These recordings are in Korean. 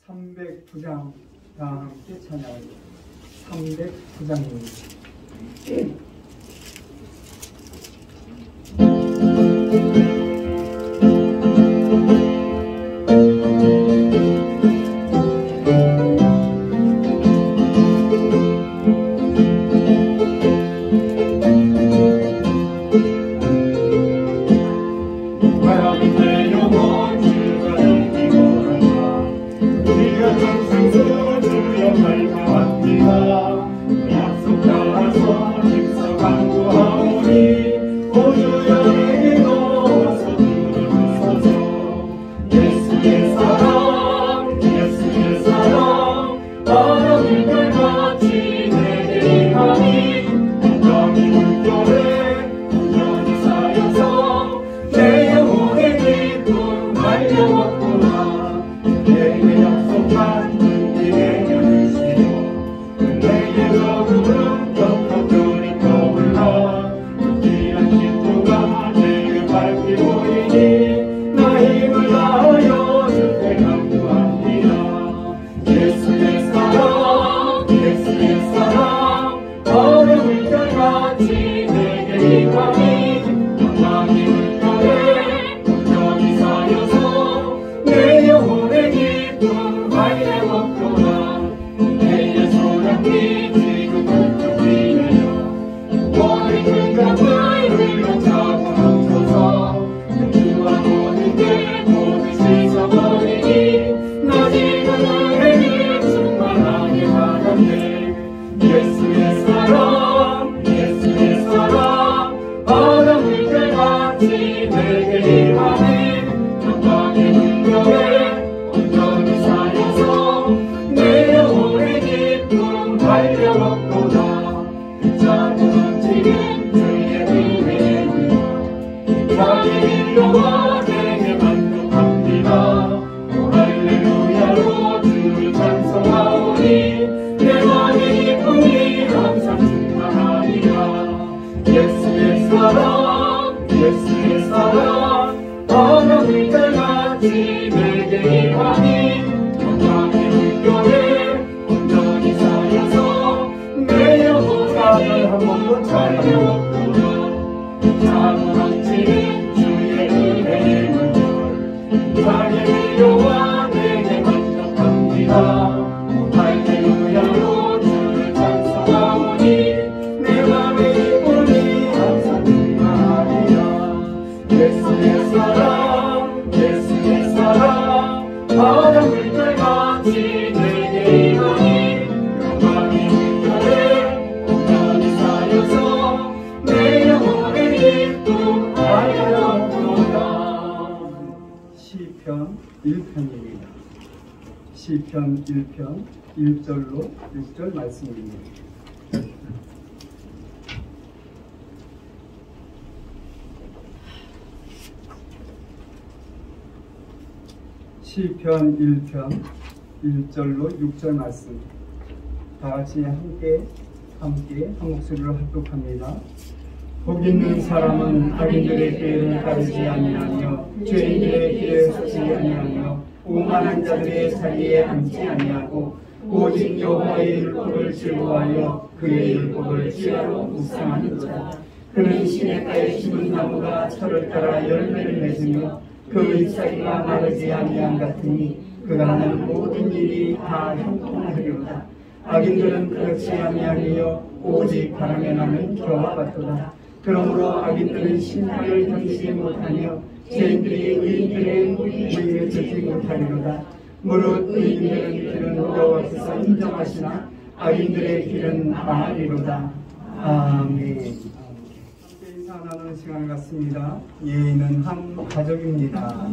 309장 다 함께 찬양합니다. 309장입니다. 시편 1편입니다. 시편 1편 1절로 6절 말씀입니다. 시편 1편 1절로 6절 말씀 다같이 함께 한 목소리로 합독합니다. 복 있는 사람은 악인들의 길을 따르지 아니하며 죄인들의 길에 서지 아니하며 오만한 자들의 자리에 앉지 아니하고 오직 여호와의 율법을 즐거워하여 그의 율법을 지혜로 묵상하는 자다. 그는 시냇가에 심은 나무가 철을 따라 열매를 맺으며 그 잎사귀가 마르지 아니함 같으니 그가 하는 모든 일이 다 형통하리로다. 악인들은 그렇지 아니하며 오직 바람에 나는 겨와 같도다. 그러므로 악인들은 심판을 견디지 못하며 죄인들이 의인들의 의를 듣지 못하리로다. 무릇 의인들의 길은 여호와께서 인정하시나 악인들의 길은 망하리로다. 아멘. 함께 인사 나누는 시간을 갖습니다. 예의는 한 가족입니다.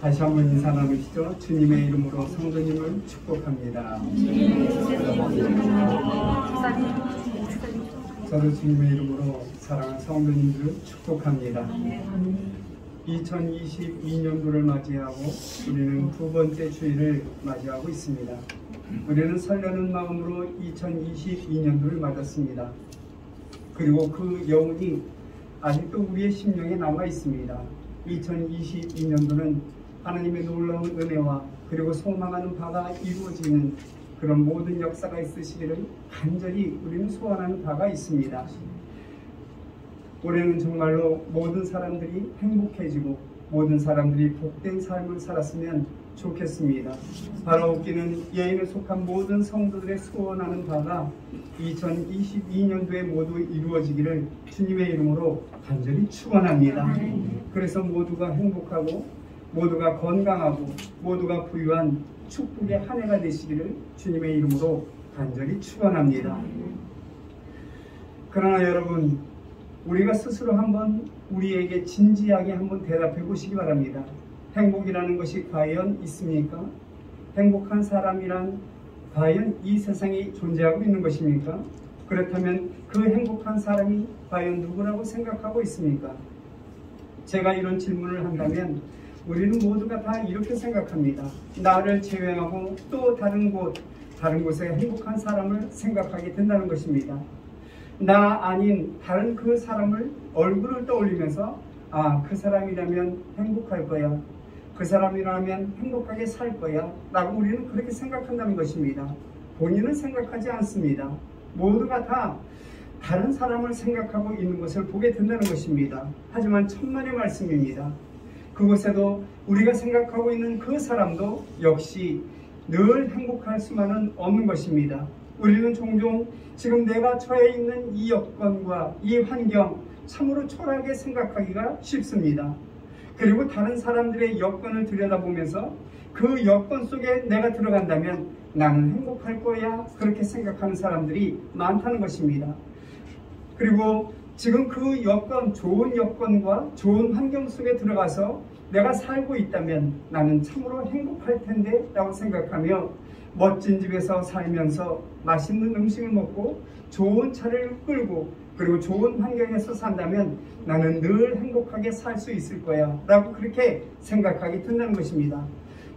다시 한번 인사 나누시죠. 주님의 이름으로 성도님을 축복합니다. 저도 주님의 이름으로 사랑하는 성도님들을 축복합니다. 2022년도를 맞이하고 우리는 두 번째 주일을 맞이하고 있습니다. 우리는 설레는 마음으로 2022년도를 맞았습니다. 그리고 그 여운이 아직도 우리의 심령에 남아 있습니다. 2022년도는 하나님의 놀라운 은혜와 그리고 소망하는 바가 이루어지는 그런 모든 역사가 있으시기를 간절히 우리는 소원하는 바가 있습니다. 올해는 정말로 모든 사람들이 행복해지고 모든 사람들이 복된 삶을 살았으면 좋겠습니다. 바라옵기는 예인에 속한 모든 성도들의 소원하는 바가 2022년도에 모두 이루어지기를 주님의 이름으로 간절히 축원합니다. 그래서 모두가 행복하고 모두가 건강하고 모두가 부유한 축복의 한 해가 되시기를 주님의 이름으로 간절히 축원합니다. 그러나 여러분, 우리가 스스로 한번 우리에게 진지하게 한번 대답해 보시기 바랍니다. 행복이라는 것이 과연 있습니까? 행복한 사람이란 과연 이 세상에 존재하고 있는 것입니까? 그렇다면 그 행복한 사람이 과연 누구라고 생각하고 있습니까? 제가 이런 질문을 한다면 우리는 모두가 다 이렇게 생각합니다. 나를 제외하고 또 다른 곳에 행복한 사람을 생각하게 된다는 것입니다. 나 아닌 다른 그 사람을 얼굴을 떠올리면서 그 사람이라면 행복할 거야, 그 사람이라면 행복하게 살 거야 라고 우리는 그렇게 생각한다는 것입니다. 본인은 생각하지 않습니다. 모두가 다 다른 사람을 생각하고 있는 것을 보게 된다는 것입니다. 하지만 천만의 말씀입니다. 그곳에도 우리가 생각하고 있는 그 사람도 역시 늘 행복할 수만은 없는 것입니다. 우리는 종종 지금 내가 처해 있는 이 여건과 이 환경 참으로 초라하게 생각하기가 쉽습니다. 그리고 다른 사람들의 여건을 들여다보면서 그 여건 속에 내가 들어간다면 나는 행복할 거야, 그렇게 생각하는 사람들이 많다는 것입니다. 그리고 지금 그 여건, 좋은 여건과 좋은 환경 속에 들어가서 내가 살고 있다면 나는 참으로 행복할 텐데 라고 생각하며 멋진 집에서 살면서 맛있는 음식을 먹고 좋은 차를 끌고 그리고 좋은 환경에서 산다면 나는 늘 행복하게 살 수 있을 거야 라고 그렇게 생각하게 된다는 것입니다.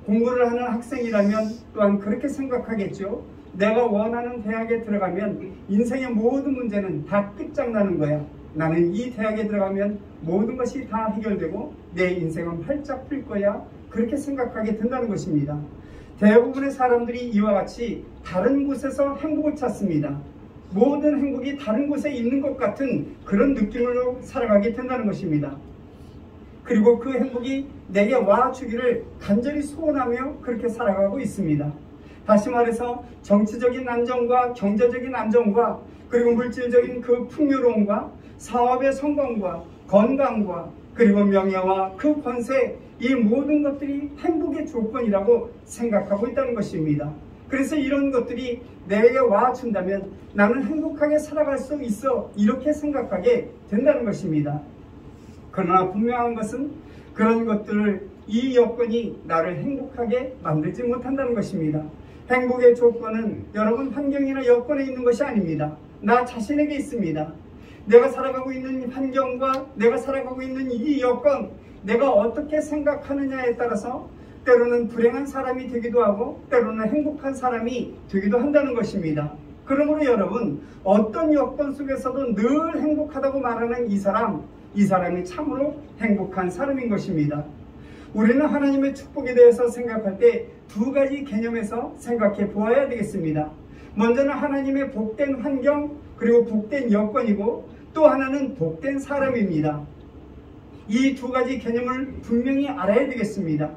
공부를 하는 학생이라면 또한 그렇게 생각하겠죠. 내가 원하는 대학에 들어가면 인생의 모든 문제는 다 끝장나는 거야. 나는 이 대학에 들어가면 모든 것이 다 해결되고 내 인생은 활짝 필 거야. 그렇게 생각하게 된다는 것입니다. 대부분의 사람들이 이와 같이 다른 곳에서 행복을 찾습니다. 모든 행복이 다른 곳에 있는 것 같은 그런 느낌으로 살아가게 된다는 것입니다. 그리고 그 행복이 내게 와주기를 간절히 소원하며 그렇게 살아가고 있습니다. 다시 말해서 정치적인 안정과 경제적인 안정과 그리고 물질적인 그 풍요로움과 사업의 성공과 건강과 그리고 명예와 그 권세, 이 모든 것들이 행복의 조건이라고 생각하고 있다는 것입니다. 그래서 이런 것들이 내게 와준다면 나는 행복하게 살아갈 수 있어, 이렇게 생각하게 된다는 것입니다. 그러나 분명한 것은 그런 것들을, 이 여건이 나를 행복하게 만들지 못한다는 것입니다. 행복의 조건은 여러분 환경이나 여건에 있는 것이 아닙니다. 나 자신에게 있습니다. 내가 살아가고 있는 환경과 내가 살아가고 있는 이 여건, 내가 어떻게 생각하느냐에 따라서 때로는 불행한 사람이 되기도 하고 때로는 행복한 사람이 되기도 한다는 것입니다. 그러므로 여러분, 어떤 여건 속에서도 늘 행복하다고 말하는 이 사람이 참으로 행복한 사람인 것입니다. 우리는 하나님의 축복에 대해서 생각할 때 두 가지 개념에서 생각해 보아야 되겠습니다. 먼저는 하나님의 복된 환경, 그리고 복된 여건이고 또 하나는 복된 사람입니다. 이 두 가지 개념을 분명히 알아야 되겠습니다.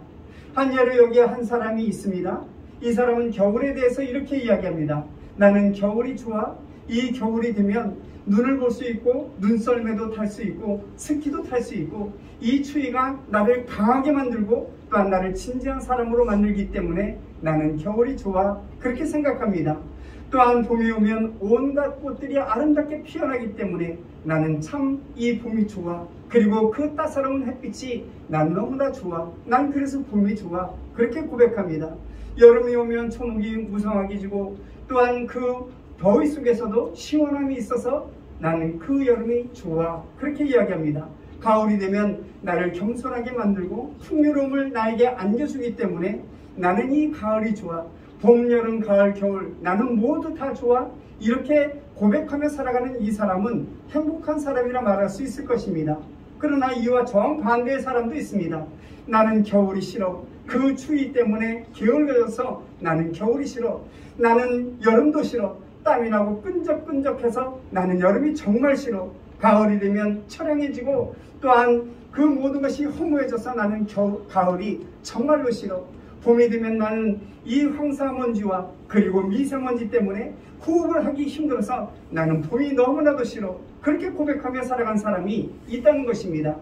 한예로 여기에 한 사람이 있습니다. 이 사람은 겨울에 대해서 이렇게 이야기합니다. 나는 겨울이 좋아. 이 겨울이 되면 눈을 볼 수 있고 눈썰매도 탈 수 있고 스키도 탈 수 있고 이 추위가 나를 강하게 만들고 또한 나를 진지한 사람으로 만들기 때문에 나는 겨울이 좋아. 그렇게 생각합니다. 또한 봄이 오면 온갖 꽃들이 아름답게 피어나기 때문에 나는 참 이 봄이 좋아. 그리고 그 따사로운 햇빛이 난 너무나 좋아. 난 그래서 봄이 좋아. 그렇게 고백합니다. 여름이 오면 초목이 무성하게 지고 또한 그 더위 속에서도 시원함이 있어서 나는 그 여름이 좋아. 그렇게 이야기합니다. 가을이 되면 나를 겸손하게 만들고 풍요로움을 나에게 안겨주기 때문에 나는 이 가을이 좋아. 봄, 여름, 가을, 겨울 나는 모두 다 좋아. 이렇게 고백하며 살아가는 이 사람은 행복한 사람이라 말할 수 있을 것입니다. 그러나 이와 정반대의 사람도 있습니다. 나는 겨울이 싫어. 그 추위 때문에 게을러져서 나는 겨울이 싫어. 나는 여름도 싫어. 땀이 나고 끈적끈적해서 나는 여름이 정말 싫어. 가을이 되면 처량해지고 또한 그 모든 것이 허무해져서 나는 가을이 정말로 싫어. 봄이 되면 나는 이 황사먼지와 그리고 미세먼지 때문에 호흡을 하기 힘들어서 나는 봄이 너무나도 싫어. 그렇게 고백하며 살아간 사람이 있다는 것입니다.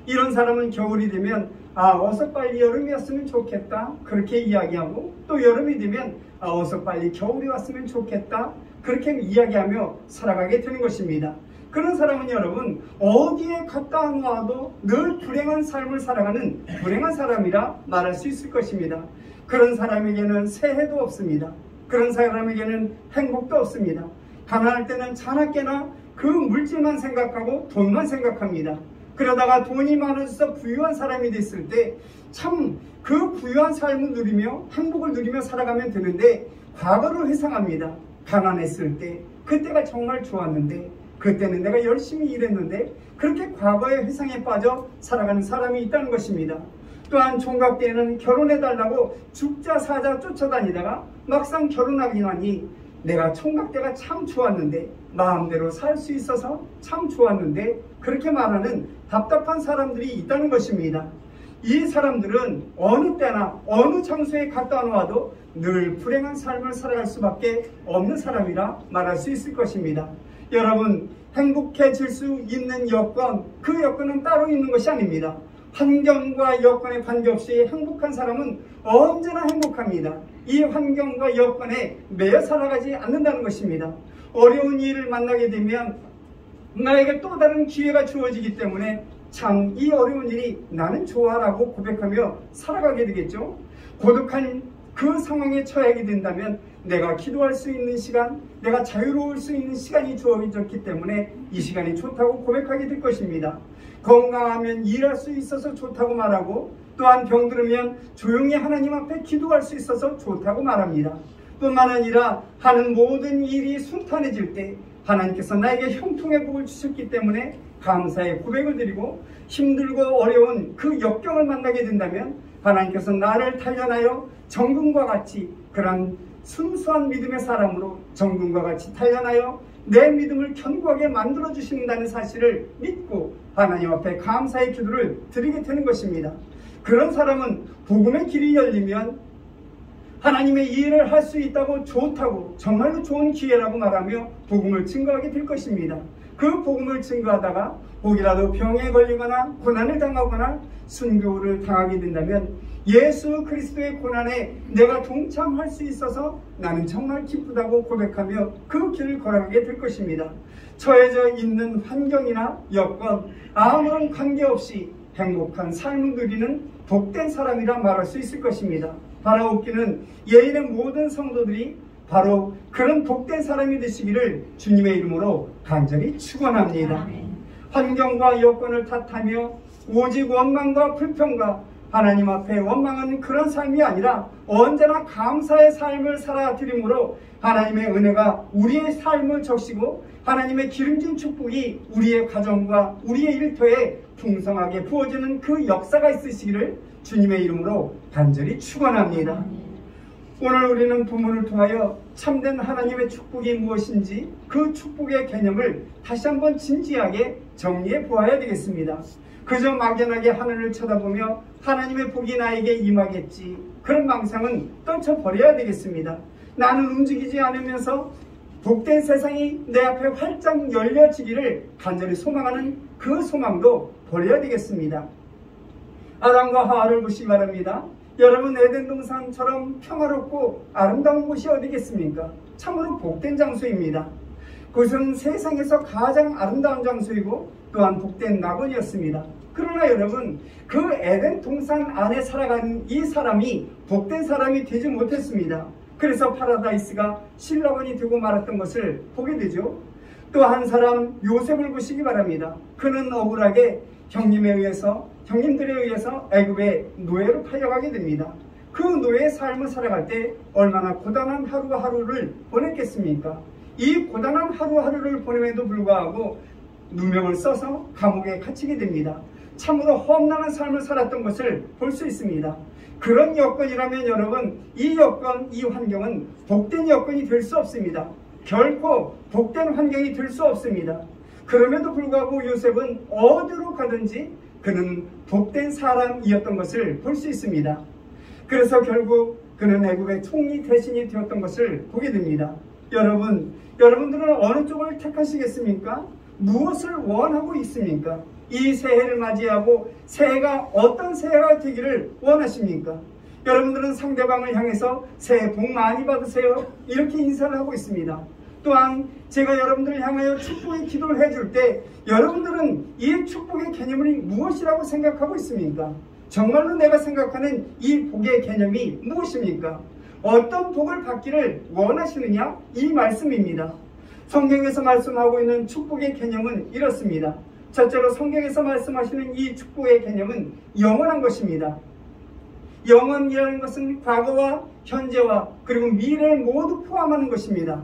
이런 사람은 겨울이 되면 어서 빨리 여름이었으면 좋겠다 그렇게 이야기하고, 또 여름이 되면 어서 빨리 겨울이 왔으면 좋겠다 그렇게 이야기하며 살아가게 되는 것입니다. 그런 사람은 여러분 어디에 갔다 와도 늘 불행한 삶을 살아가는 불행한 사람이라 말할 수 있을 것입니다. 그런 사람에게는 새해도 없습니다. 그런 사람에게는 행복도 없습니다. 가난할 때는 자나깨나 그 물질만 생각하고 돈만 생각합니다. 그러다가 돈이 많아져서 부유한 사람이 됐을 때 참 그 부유한 삶을 누리며 행복을 누리며 살아가면 되는데 과거를 회상합니다. 가난했을 때 그때가 정말 좋았는데, 그때는 내가 열심히 일했는데, 그렇게 과거의 회상에 빠져 살아가는 사람이 있다는 것입니다. 또한 총각 때에는 결혼해달라고 죽자 사자 쫓아다니다가 막상 결혼하기 나니 내가 총각 때가 참 좋았는데, 마음대로 살 수 있어서 참 좋았는데, 그렇게 말하는 답답한 사람들이 있다는 것입니다. 이 사람들은 어느 때나 어느 장소에 갔다 놓아도 늘 불행한 삶을 살아갈 수밖에 없는 사람이라 말할 수 있을 것입니다. 여러분, 행복해질 수 있는 여건, 그 여건은 따로 있는 것이 아닙니다. 환경과 여건에 관계없이 행복한 사람은 언제나 행복합니다. 이 환경과 여건에 매여 살아가지 않는다는 것입니다. 어려운 일을 만나게 되면 나에게 또 다른 기회가 주어지기 때문에 참 이 어려운 일이 나는 좋아라고 고백하며 살아가게 되겠죠. 고독한 그 상황에 처하게 된다면 내가 기도할 수 있는 시간, 내가 자유로울 수 있는 시간이 주어졌기 때문에 이 시간이 좋다고 고백하게 될 것입니다. 건강하면 일할 수 있어서 좋다고 말하고, 또한 병들으면 조용히 하나님 앞에 기도할 수 있어서 좋다고 말합니다. 뿐만 아니라 하는 모든 일이 순탄해질 때 하나님께서 나에게 형통의 복을 주셨기 때문에 감사의 고백을 드리고, 힘들고 어려운 그 역경을 만나게 된다면 하나님께서 나를 단련하여 정금과 같이, 그런 순수한 믿음의 사람으로 정금과 같이 단련하여 내 믿음을 견고하게 만들어 주신다는 사실을 믿고 하나님 앞에 감사의 기도를 드리게 되는 것입니다. 그런 사람은 복음의 길이 열리면 하나님의 일을 할 수 있다고, 좋다고, 정말로 좋은 기회라고 말하며 복음을 증거하게 될 것입니다. 그 복음을 증거하다가 혹이라도 병에 걸리거나 고난을 당하거나 순교를 당하게 된다면 예수 그리스도의 고난에 내가 동참할 수 있어서 나는 정말 기쁘다고 고백하며 그 길을 걸어가게 될 것입니다. 처해져 있는 환경이나 여건 아무런 관계없이 행복한 삶을 누리는 복된 사람이라 말할 수 있을 것입니다. 바라옵기는 예인의 모든 성도들이 바로 그런 복된 사람이 되시기를 주님의 이름으로 간절히 축원합니다. 환경과 여건을 탓하며 오직 원망과 불평과 하나님 앞에 원망하는 그런 삶이 아니라 언제나 감사의 삶을 살아드림으로 하나님의 은혜가 우리의 삶을 적시고 하나님의 기름진 축복이 우리의 가정과 우리의 일터에 풍성하게 부어지는 그 역사가 있으시기를 주님의 이름으로 간절히 축원합니다. 오늘 우리는 본문을 통하여 참된 하나님의 축복이 무엇인지 그 축복의 개념을 다시 한번 진지하게 정리해 보아야 되겠습니다. 그저 막연하게 하늘을 쳐다보며 하나님의 복이 나에게 임하겠지, 그런 망상은 떨쳐버려야 되겠습니다. 나는 움직이지 않으면서 복된 세상이 내 앞에 활짝 열려지기를 간절히 소망하는 그 소망도 버려야 되겠습니다. 아담과 하와를 보시기 바랍니다. 여러분, 에덴 동산처럼 평화롭고 아름다운 곳이 어디겠습니까? 참으로 복된 장소입니다. 그것은 세상에서 가장 아름다운 장소이고 또한 복된 낙원이었습니다. 그러나 여러분, 그 에덴 동산 안에 살아가는 이 사람이 복된 사람이 되지 못했습니다. 그래서 파라다이스가 실로원이 되고 말았던 것을 보게 되죠. 또 한 사람 요셉을 보시기 바랍니다. 그는 억울하게 형님들에 의해서 애굽의 노예로 팔려가게 됩니다. 그 노예의 삶을 살아갈 때 얼마나 고단한 하루하루를 보냈겠습니까? 이 고단한 하루하루를 보냄에도 불구하고 누명을 써서 감옥에 갇히게 됩니다. 참으로 험난한 삶을 살았던 것을 볼 수 있습니다. 그런 여건이라면 여러분, 이 여건, 이 환경은 복된 여건이 될 수 없습니다. 결코 복된 환경이 될 수 없습니다. 그럼에도 불구하고 요셉은 어디로 가든지 그는 복된 사람이었던 것을 볼 수 있습니다. 그래서 결국 그는 애굽의 총리 대신이 되었던 것을 보게 됩니다. 여러분들은 어느 쪽을 택하시겠습니까? 무엇을 원하고 있습니까? 이 새해를 맞이하고 새해가 어떤 새해가 되기를 원하십니까? 여러분들은 상대방을 향해서 새해 복 많이 받으세요, 이렇게 인사를 하고 있습니다. 또한 제가 여러분들을 향하여 축복의 기도를 해줄 때 여러분들은 이 축복의 개념이 무엇이라고 생각하고 있습니까? 정말로 내가 생각하는 이 복의 개념이 무엇입니까? 어떤 복을 받기를 원하시느냐? 이 말씀입니다. 성경에서 말씀하고 있는 축복의 개념은 이렇습니다. 첫째로 성경에서 말씀하시는 이 축복의 개념은 영원한 것입니다. 영원이라는 것은 과거와 현재와 그리고 미래를 모두 포함하는 것입니다.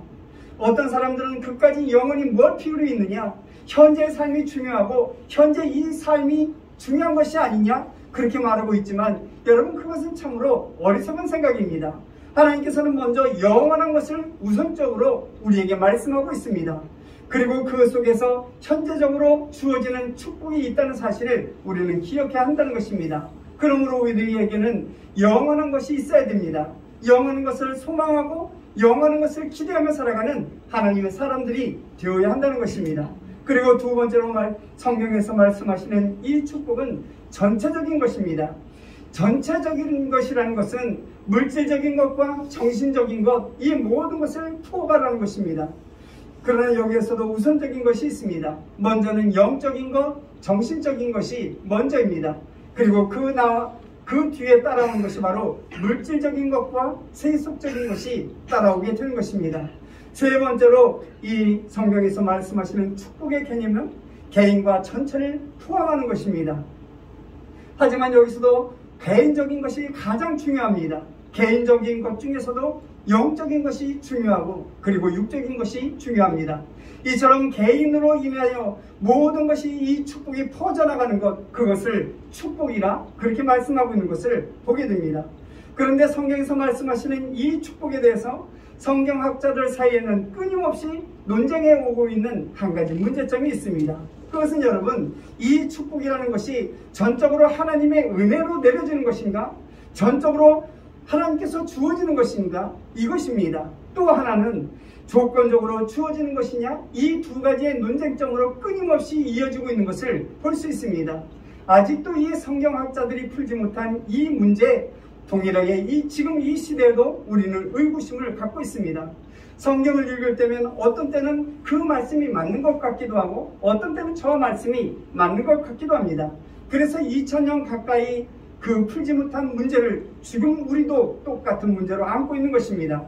어떤 사람들은 그까지 영원히 뭘 필요로 있느냐? 현재의 삶이 중요하고 현재 이 삶이 중요한 것이 아니냐? 그렇게 말하고 있지만 여러분, 그것은 참으로 어리석은 생각입니다. 하나님께서는 먼저 영원한 것을 우선적으로 우리에게 말씀하고 있습니다. 그리고 그 속에서 현재적으로 주어지는 축복이 있다는 사실을 우리는 기억해야 한다는 것입니다. 그러므로 우리에게는 영원한 것이 있어야 됩니다. 영원한 것을 소망하고 영원한 것을 기대하며 살아가는 하나님의 사람들이 되어야 한다는 것입니다. 그리고 두 번째로 성경에서 말씀하시는 이 축복은 전체적인 것입니다. 전체적인 것이라는 것은 물질적인 것과 정신적인 것, 이 모든 것을 포괄하는 것입니다. 그러나 여기에서도 우선적인 것이 있습니다. 먼저는 영적인 것, 정신적인 것이 먼저입니다. 그리고 그 뒤에 따라오는 것이 바로 물질적인 것과 세속적인 것이 따라오게 되는 것입니다. 세 번째로 이 성경에서 말씀하시는 축복의 개념은 개인과 전체를 포함하는 것입니다. 하지만 여기서도 개인적인 것이 가장 중요합니다. 개인적인 것 중에서도 영적인 것이 중요하고 그리고 육적인 것이 중요합니다. 이처럼 개인으로 인하여 모든 것이 이 축복이 퍼져나가는 것, 그것을 축복이라 그렇게 말씀하고 있는 것을 보게 됩니다. 그런데 성경에서 말씀하시는 이 축복에 대해서 성경학자들 사이에는 끊임없이 논쟁해 오고 있는 한 가지 문제점이 있습니다. 그것은 여러분, 이 축복이라는 것이 전적으로 하나님의 은혜로 내려지는 것인가? 전적으로 하나님께서 주어지는 것인가? 이것입니다. 또 하나는 조건적으로 주어지는 것이냐? 이 두 가지의 논쟁점으로 끊임없이 이어지고 있는 것을 볼 수 있습니다. 아직도 이 성경학자들이 풀지 못한 이 문제, 동일하게 지금 이 시대에도 우리는 의구심을 갖고 있습니다. 성경을 읽을 때면 어떤 때는 그 말씀이 맞는 것 같기도 하고 어떤 때는 저 말씀이 맞는 것 같기도 합니다. 그래서 2000년 가까이 그 풀지 못한 문제를 지금 우리도 똑같은 문제로 안고 있는 것입니다.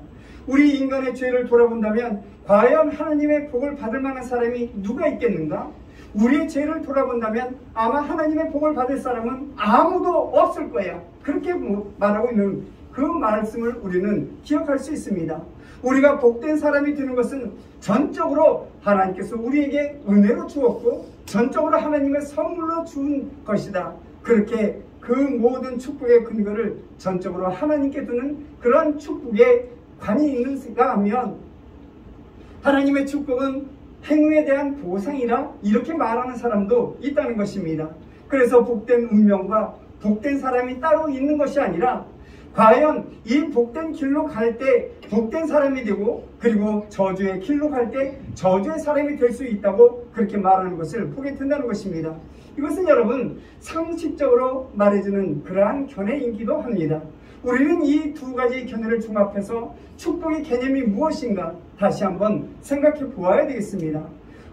우리 인간의 죄를 돌아본다면 과연 하나님의 복을 받을 만한 사람이 누가 있겠는가? 우리의 죄를 돌아본다면 아마 하나님의 복을 받을 사람은 아무도 없을 거예요. 그렇게 말하고 있는 그 말씀을 우리는 기억할 수 있습니다. 우리가 복된 사람이 되는 것은 전적으로 하나님께서 우리에게 은혜로 주었고 전적으로 하나님의 선물로 준 것이다. 그렇게 그 모든 축복의 근거를 전적으로 하나님께 두는 그런 축복에 관이 있는가 하면 하나님의 축복은 행위에 대한 보상이라 이렇게 말하는 사람도 있다는 것입니다. 그래서 복된 운명과 복된 사람이 따로 있는 것이 아니라 과연 이 복된 길로 갈 때 복된 사람이 되고 그리고 저주의 길로 갈 때 저주의 사람이 될 수 있다고 그렇게 말하는 것을 보게 된다는 것입니다. 이것은 여러분 상식적으로 말해주는 그러한 견해이기도 합니다. 우리는 이 두 가지 견해를 종합해서 축복의 개념이 무엇인가 다시 한번 생각해 보아야 되겠습니다.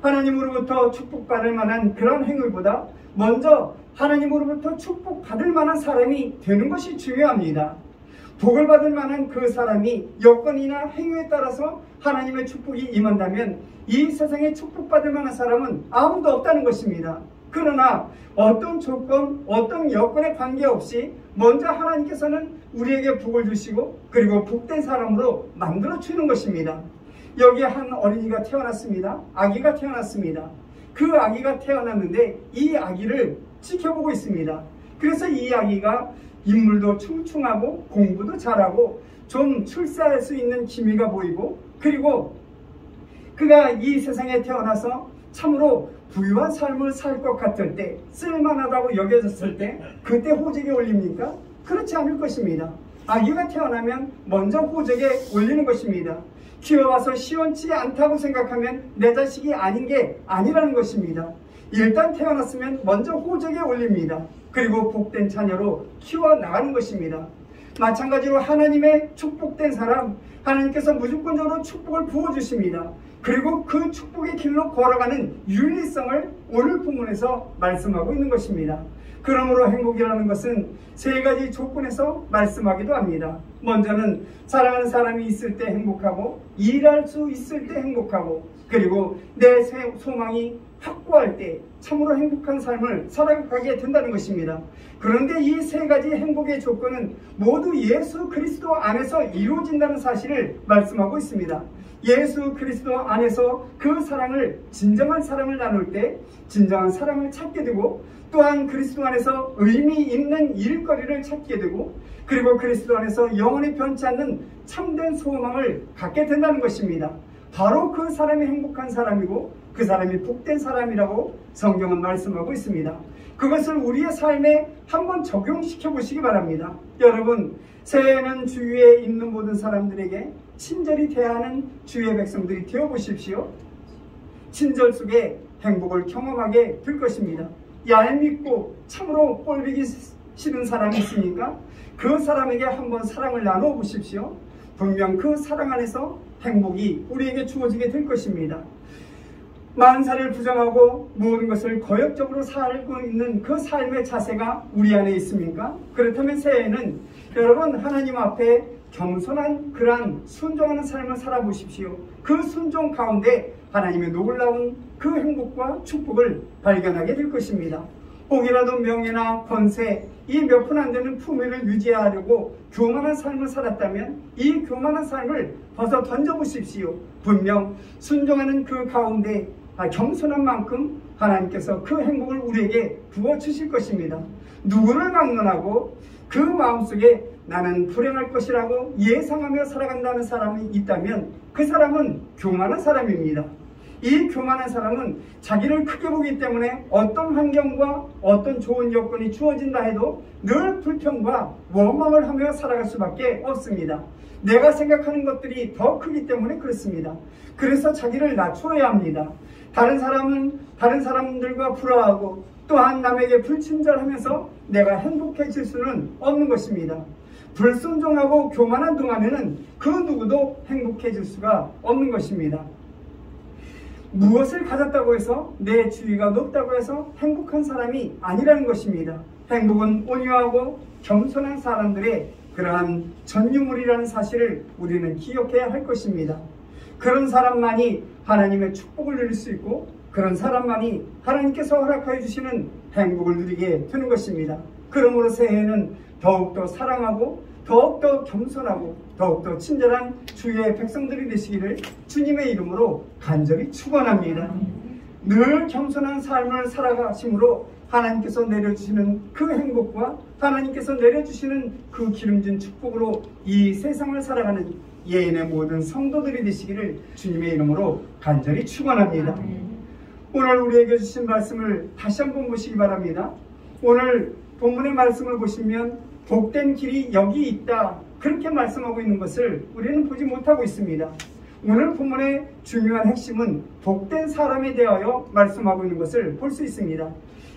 하나님으로부터 축복받을 만한 그런 행위보다 먼저 하나님으로부터 축복받을 만한 사람이 되는 것이 중요합니다. 복을 받을 만한 그 사람이 여건이나 행위에 따라서 하나님의 축복이 임한다면 이 세상에 축복받을 만한 사람은 아무도 없다는 것입니다. 그러나 어떤 조건, 어떤 여건에 관계없이 먼저 하나님께서는 우리에게 복을 주시고 그리고 복된 사람으로 만들어 주는 것입니다. 여기에 한 어린이가 태어났습니다. 아기가 태어났습니다. 그 아기가 태어났는데 이 아기를 지켜보고 있습니다. 그래서 이 아기가 인물도 충충하고 공부도 잘하고 좀 출세할 수 있는 기미가 보이고, 그리고 그가 이 세상에 태어나서 참으로 부유한 삶을 살 것 같을 때, 쓸만하다고 여겨졌을 때 그때 호적에 올립니까? 그렇지 않을 것입니다. 아기가 태어나면 먼저 호적에 올리는 것입니다. 키워봐서 시원치 않다고 생각하면 내 자식이 아닌 게 아니라는 것입니다. 일단 태어났으면 먼저 호적에 올립니다. 그리고 복된 자녀로 키워나가는 것입니다. 마찬가지로 하나님의 축복된 사람, 하나님께서 무조건적으로 축복을 부어주십니다. 그리고 그 축복의 길로 걸어가는 윤리성을 오늘 본문에서 말씀하고 있는 것입니다. 그러므로 행복이라는 것은 세 가지 조건에서 말씀하기도 합니다. 먼저는 사랑하는 사람이 있을 때 행복하고, 일할 수 있을 때 행복하고, 그리고 내 소망이 확고할 때 참으로 행복한 삶을 살아가게 된다는 것입니다. 그런데 이 세 가지 행복의 조건은 모두 예수 그리스도 안에서 이루어진다는 사실을 말씀하고 있습니다. 예수 그리스도 안에서 그 사랑을, 진정한 사랑을 나눌 때 진정한 사랑을 찾게 되고, 또한 그리스도 안에서 의미 있는 일거리를 찾게 되고, 그리고 그리스도 안에서 영원히 변치 않는 참된 소망을 갖게 된다는 것입니다. 바로 그 사람이 행복한 사람이고 그 사람이 복된 사람이라고 성경은 말씀하고 있습니다. 그것을 우리의 삶에 한번 적용시켜 보시기 바랍니다. 여러분, 새해에는 주위에 있는 모든 사람들에게 친절히 대하는 주의 백성들이 되어 보십시오. 친절 속에 행복을 경험하게 될 것입니다. 얄밉고 참으로 꼴보기 싫은 사람이 있으니까 그 사람에게 한번 사랑을 나누어 보십시오. 분명 그 사랑 안에서 행복이 우리에게 주어지게 될 것입니다. 만사를 부정하고 모든 것을 거역적으로 살고 있는 그 삶의 자세가 우리 안에 있습니까? 그렇다면 새해에는 여러분, 하나님 앞에 겸손한 그러한 순종하는 삶을 살아보십시오. 그 순종 가운데 하나님의 놀라운 그 행복과 축복을 발견하게 될 것입니다. 혹이라도 명예나 권세, 이 몇 푼 안 되는 품위를 유지하려고 교만한 삶을 살았다면 이 교만한 삶을 벗어 던져보십시오. 분명 순종하는 그 가운데 겸손한 만큼 하나님께서 그 행복을 우리에게 부어주실 것입니다. 누구를 막론하고 그 마음속에 나는 불행할 것이라고 예상하며 살아간다는 사람이 있다면 그 사람은 교만한 사람입니다. 이 교만한 사람은 자기를 크게 보기 때문에 어떤 환경과 어떤 좋은 여건이 주어진다 해도 늘 불평과 원망을 하며 살아갈 수밖에 없습니다. 내가 생각하는 것들이 더 크기 때문에 그렇습니다. 그래서 자기를 낮추어야 합니다. 다른 사람들과 불화하고 또한 남에게 불친절하면서 내가 행복해질 수는 없는 것입니다. 불순종하고 교만한 동안에는 그 누구도 행복해질 수가 없는 것입니다. 무엇을 가졌다고 해서 내 지위가 높다고 해서 행복한 사람이 아니라는 것입니다. 행복은 온유하고 겸손한 사람들의 그러한 전유물이라는 사실을 우리는 기억해야 할 것입니다. 그런 사람만이 하나님의 축복을 누릴 수 있고 그런 사람만이 하나님께서 허락하여 주시는 행복을 누리게 되는 것입니다. 그러므로 새해에는 더욱더 사랑하고 더욱더 겸손하고 더욱더 친절한 주의 백성들이 되시기를 주님의 이름으로 간절히 축원합니다. 늘 겸손한 삶을 살아가심으로 하나님께서 내려주시는 그 행복과 하나님께서 내려주시는 그 기름진 축복으로 이 세상을 살아가는 예인의 모든 성도들이 되시기를 주님의 이름으로 간절히 축원합니다. 오늘 우리에게 주신 말씀을 다시 한번 보시기 바랍니다. 오늘 본문의 말씀을 보시면 복된 길이 여기 있다, 그렇게 말씀하고 있는 것을 우리는 보지 못하고 있습니다. 오늘 본문의 중요한 핵심은 복된 사람에 대하여 말씀하고 있는 것을 볼 수 있습니다.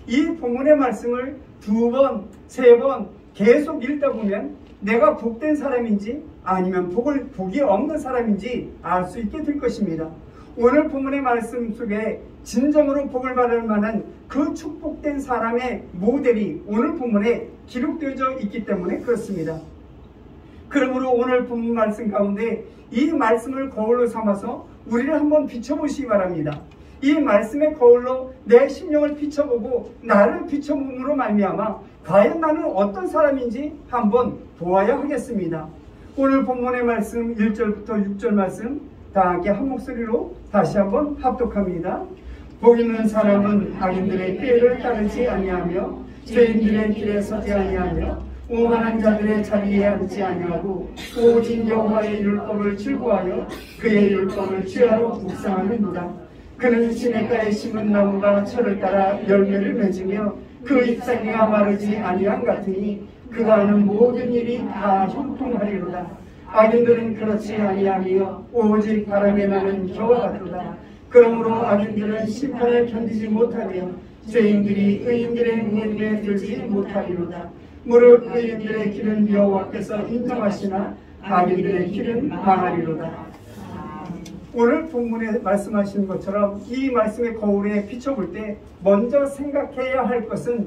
이 본문의 말씀을 두 번, 세 번 계속 읽다 보면 내가 복된 사람인지 아니면 복이 없는 사람인지 알 수 있게 될 것입니다. 오늘 본문의 말씀 속에 진정으로 복을 받을 만한 그 축복된 사람의 모델이 오늘 본문에 기록되어져 있기 때문에 그렇습니다. 그러므로 오늘 본문 말씀 가운데 이 말씀을 거울로 삼아서 우리를 한번 비춰보시기 바랍니다. 이 말씀의 거울로 내 심령을 비춰보고 나를 비춰봄으로 말미암아 과연 나는 어떤 사람인지 한번 보아야 하겠습니다. 오늘 본문의 말씀 1절부터 6절 말씀 다 함께 한 목소리로 다시 한번 합독합니다. 복 있는 사람은 악인들의 꾀를 따르지 아니하며 죄인들의 길에 서지 아니하며 오만한 자들의 자리에 앉지 아니하고 오직 여호와의 율법을 즐거워하여 그의 율법을 취하러 묵상하는도다. 그는 시냇가에 심은 나무가 철을 따라 열매를 맺으며 그 잎사귀가 마르지 아니함 같으니 그가 하는 모든 일이 다 형통하리로다. 악인들은 그렇지 아니하며 오직 바람에 나는 겨와 같도다. 그러므로 악인들은 심판을 견디지 못하며 죄인들이 의인들의 문에 들지 못하리로다. 무릇 의인들의 길은 여호와께서 인정하시나 악인들의 길은 망하리로다. 오늘 본문에 말씀하시는 것처럼 이 말씀의 거울에 비춰볼 때 먼저 생각해야 할 것은,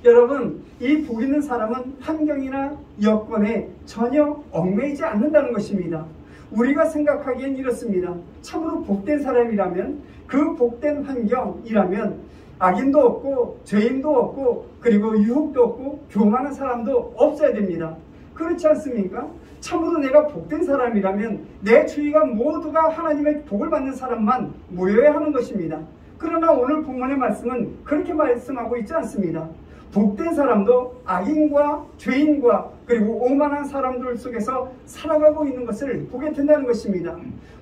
여러분, 이 복 있는 사람은 환경이나 여건에 전혀 얽매이지 않는다는 것입니다. 우리가 생각하기엔 이렇습니다. 참으로 복된 사람이라면, 그 복된 환경이라면 악인도 없고 죄인도 없고 그리고 유혹도 없고 교만한 사람도 없어야 됩니다. 그렇지 않습니까? 참으로 내가 복된 사람이라면 내 주위가 모두가 하나님의 복을 받는 사람만 모여야 하는 것입니다. 그러나 오늘 본문의 말씀은 그렇게 말씀하고 있지 않습니다. 복된 사람도 악인과 죄인과 그리고 오만한 사람들 속에서 살아가고 있는 것을 보게 된다는 것입니다.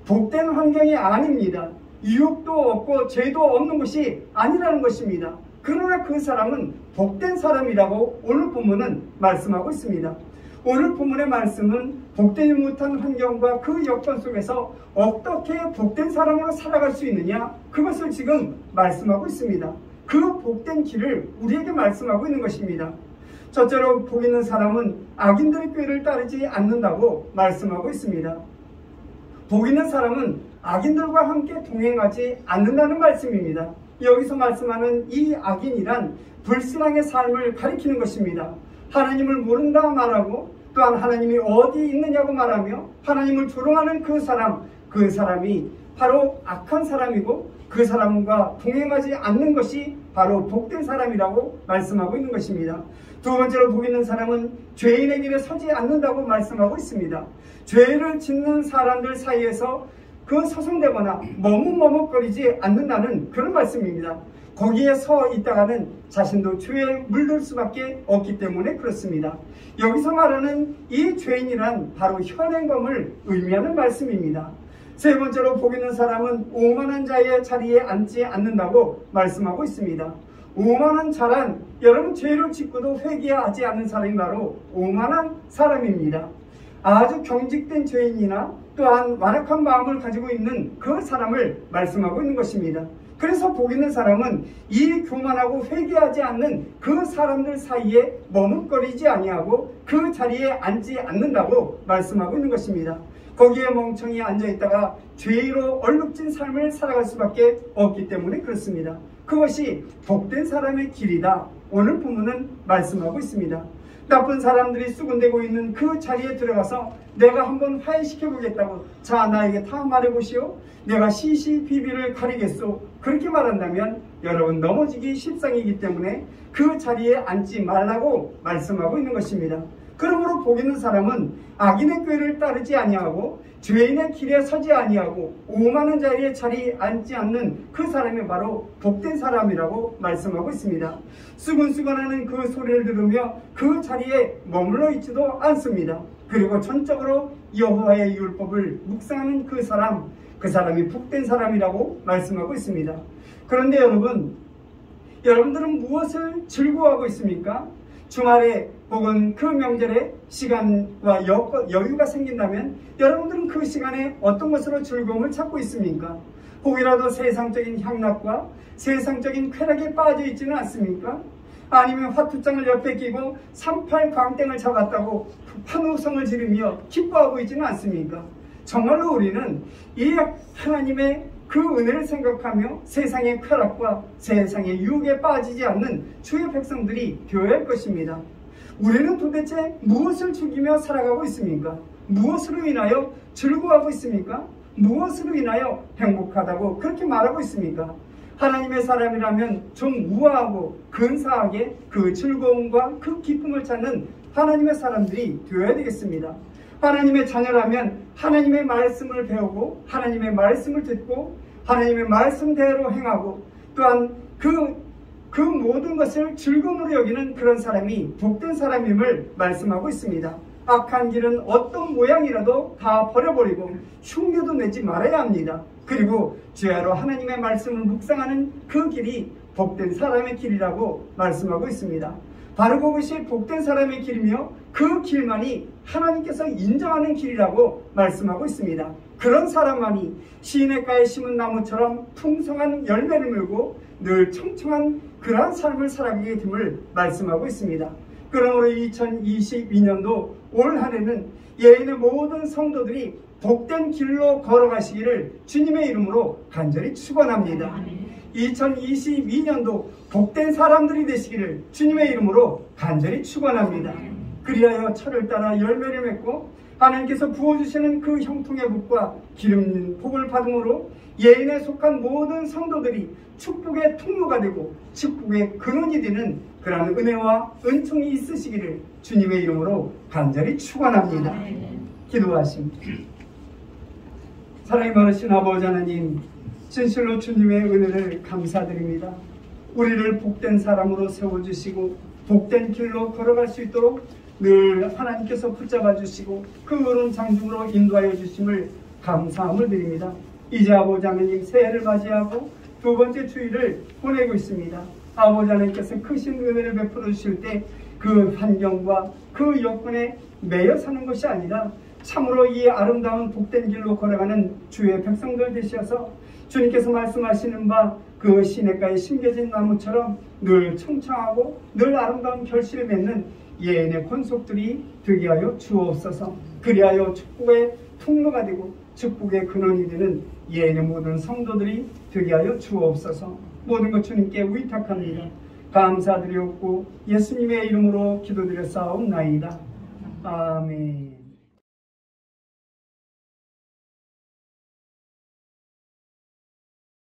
복된 환경이 아닙니다. 유혹도 없고 죄도 없는 것이 아니라는 것입니다. 그러나 그 사람은 복된 사람이라고 오늘 본문은 말씀하고 있습니다. 오늘 본문의 말씀은 복되지 못한 환경과 그 여건 속에서 어떻게 복된 사람으로 살아갈 수 있느냐, 그것을 지금 말씀하고 있습니다. 그 복된 길을 우리에게 말씀하고 있는 것입니다. 첫째로 복 있는 사람은 악인들의 꾀를 따르지 않는다고 말씀하고 있습니다. 복 있는 사람은 악인들과 함께 동행하지 않는다는 말씀입니다. 여기서 말씀하는 이 악인이란 불신앙의 삶을 가리키는 것입니다. 하나님을 모른다 말하고 또한 하나님이 어디 있느냐고 말하며 하나님을 조롱하는 그 사람이 바로 악한 사람이고 그 사람과 동행하지 않는 것이 바로 복된 사람이라고 말씀하고 있는 것입니다. 두 번째로 복 있는 사람은 죄인의 길에 서지 않는다고 말씀하고 있습니다. 죄를 짓는 사람들 사이에서 그 서성대거나 머뭇머뭇거리지 않는다는 그런 말씀입니다. 거기에 서 있다가는 자신도 죄에 물들 수밖에 없기 때문에 그렇습니다. 여기서 말하는 이 죄인이란 바로 현행범을 의미하는 말씀입니다. 세 번째로 복 있는 사람은 오만한 자의 자리에 앉지 않는다고 말씀하고 있습니다. 오만한 자란, 여러분, 죄를 짓고도 회개하지 않는 사람이 바로 오만한 사람입니다. 아주 경직된 죄인이나 또한 완악한 마음을 가지고 있는 그 사람을 말씀하고 있는 것입니다. 그래서 복 있는 사람은 이 교만하고 회개하지 않는 그 사람들 사이에 머뭇거리지 아니하고 그 자리에 앉지 않는다고 말씀하고 있는 것입니다. 거기에 멍청이 앉아있다가 죄로 얼룩진 삶을 살아갈 수밖에 없기 때문에 그렇습니다. 그것이 복된 사람의 길이다, 오늘 본문은 말씀하고 있습니다. 나쁜 사람들이 수군대고 있는 그 자리에 들어가서 내가 한번 화해시켜보겠다고, 자, 나에게 다 말해보시오, 내가 시시비비를 가리겠소, 그렇게 말한다면 여러분 넘어지기 십상이기 때문에 그 자리에 앉지 말라고 말씀하고 있는 것입니다. 그러므로 복 있는 사람은 악인의 꾀를 따르지 아니하고 죄인의 길에 서지 아니하고 오만한 자리에 자리에 앉지 않는 그 사람이 바로 복된 사람이라고 말씀하고 있습니다. 수근수근하는 그 소리를 들으며 그 자리에 머물러 있지도 않습니다. 그리고 전적으로 여호와의 율법을 묵상하는 그 사람이 복된 사람이라고 말씀하고 있습니다. 그런데 여러분들은 무엇을 즐거워하고 있습니까? 주말에 혹은 그 명절에 시간과 여유가 생긴다면 여러분들은 그 시간에 어떤 것으로 즐거움을 찾고 있습니까? 혹이라도 세상적인 향락과 세상적인 쾌락에 빠져 있지는 않습니까? 아니면 화투장을 옆에 끼고 38 광땡을 잡았다고 판호성을 지르며 기뻐하고 있지는 않습니까? 정말로 우리는 이 하나님의 그 은혜를 생각하며 세상의 쾌락과 세상의 유혹에 빠지지 않는 주의 백성들이 되어야 할 것입니다. 우리는 도대체 무엇을 즐기며 살아가고 있습니까? 무엇으로 인하여 즐거워하고 있습니까? 무엇으로 인하여 행복하다고 그렇게 말하고 있습니까? 하나님의 사람이라면 좀 우아하고 근사하게 그 즐거움과 그 기쁨을 찾는 하나님의 사람들이 되어야 되겠습니다. 하나님의 자녀라면 하나님의 말씀을 배우고 하나님의 말씀을 듣고 하나님의 말씀대로 행하고 또한 그 모든 것을 즐거움으로 여기는 그런 사람이 복된 사람임을 말씀하고 있습니다. 악한 길은 어떤 모양이라도 다 버려버리고 흉내도 내지 말아야 합니다. 그리고 주야로 하나님의 말씀을 묵상하는 그 길이 복된 사람의 길이라고 말씀하고 있습니다. 바로 그것이 복된 사람의 길이며 그 길만이 하나님께서 인정하는 길이라고 말씀하고 있습니다. 그런 사람만이 시냇가에 심은 나무처럼 풍성한 열매를 물고 늘 청청한 그러한 삶을 살아가게 됨을 말씀하고 있습니다. 그러므로 2022년도 올 한해는 예인의 모든 성도들이 복된 길로 걸어가시기를 주님의 이름으로 간절히 축원합니다. 2022년도 복된 사람들이 되시기를 주님의 이름으로 간절히 축원합니다. 그리하여 철을 따라 열매를 맺고 하나님께서 부어주시는 그 형통의 붓과 기름 복을 받음으로 예인에 속한 모든 성도들이 축복의 통로가 되고 축복의 근원이 되는 그러한 은혜와 은총이 있으시기를 주님의 이름으로 간절히 축원합니다. 기도하십니다. 사랑이 많으신 아버지 하나님, 진실로 주님의 은혜를 감사드립니다. 우리를 복된 사람으로 세워주시고 복된 길로 걸어갈 수 있도록 늘 하나님께서 붙잡아 주시고 그 어른 장중으로 인도하여 주심을 감사함을 드립니다. 이제 아버지 하나님 새해를 맞이하고 두 번째 주일을 보내고 있습니다. 아버지 하나님께서 크신 은혜를 베풀어 주실 때 그 환경과 그 여건에 매여 사는 것이 아니라 참으로 이 아름다운 복된 길로 걸어가는 주의 백성들 되셔서 주님께서 말씀하시는 바 그 시냇가에 심겨진 나무처럼 늘 청청하고 늘 아름다운 결실을 맺는 예인의 권속들이 되게 하여 주옵소서. 그리하여 축복의 통로가 되고 축복의 근원이 되는 예인의 모든 성도들이 되게 하여 주옵소서. 모든 것 주님께 위탁합니다. 감사드리옵고 예수님의 이름으로 기도드려 싸움나이다. 아멘.